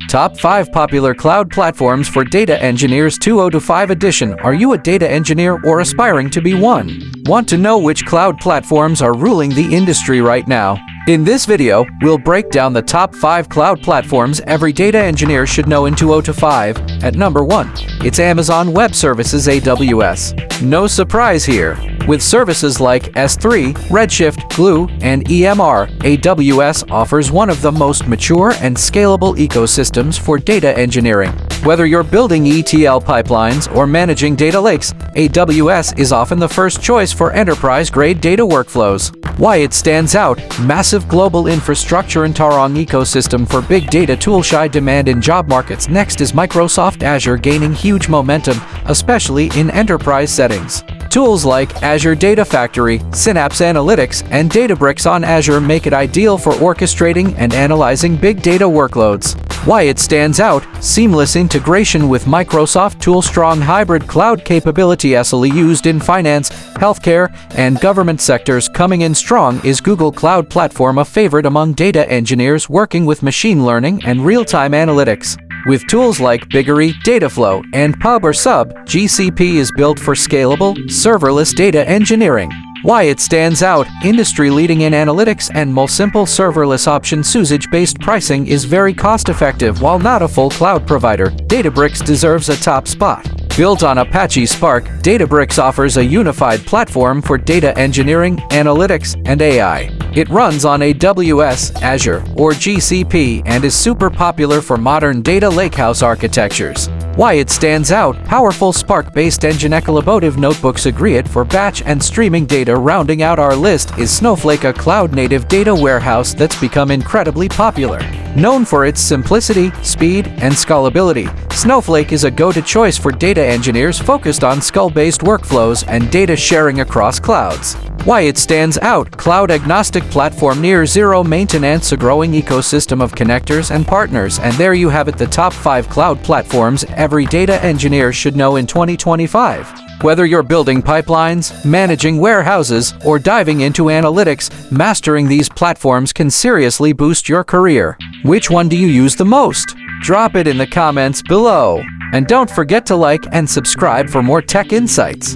Top 5 Popular Cloud Platforms for Data Engineers 2025 Edition. Are you a data engineer or aspiring to be one? Want to know which cloud platforms are ruling the industry right now? In this video, we'll break down the top 5 cloud platforms every data engineer should know in 2025. At number 1, it's Amazon Web Services (AWS). No surprise here. With services like S3, Redshift, Glue, and EMR, AWS offers one of the most mature and scalable ecosystems for data engineering. Whether you're building ETL pipelines or managing data lakes, AWS is often the first choice for enterprise-grade data workflows. Why it stands out: massive global infrastructure and strong ecosystem for big data tool-shy demand in job markets. Next is Microsoft Azure, gaining huge momentum, especially in enterprise settings. Tools like Azure Data Factory, Synapse Analytics, and Databricks on Azure make it ideal for orchestrating and analyzing big data workloads. Why it stands out: seamless integration with Microsoft tools, strong hybrid cloud capability, easily used in finance, healthcare, and government sectors. Coming in strong is Google Cloud Platform, a favorite among data engineers working with machine learning and real-time analytics. With tools like BigQuery, Dataflow, and Pub or Sub, GCP is built for scalable, serverless data engineering. Why it stands out: industry-leading in analytics and more simple serverless options. Usage-based pricing is very cost-effective. While not a full cloud provider, Databricks deserves a top spot. Built on Apache Spark, Databricks offers a unified platform for data engineering, analytics, and AI. It runs on AWS, Azure, or GCP and is super popular for modern data lakehouse architectures. Why it stands out: powerful Spark-based engine, collaborative notebooks, agreed for batch and streaming data. Rounding out our list is Snowflake, a cloud-native data warehouse that's become incredibly popular. Known for its simplicity, speed, and scalability, Snowflake is a go-to choice for data engineers focused on scale-based workflows and data sharing across clouds. Why it stands out: cloud-agnostic platform, near zero maintenance, a growing ecosystem of connectors and partners. And there you have it, the top 5 cloud platforms every data engineer should know in 2025. Whether you're building pipelines, managing warehouses, or diving into analytics, mastering these platforms can seriously boost your career. Which one do you use the most? Drop it in the comments below. And don't forget to like and subscribe for more tech insights.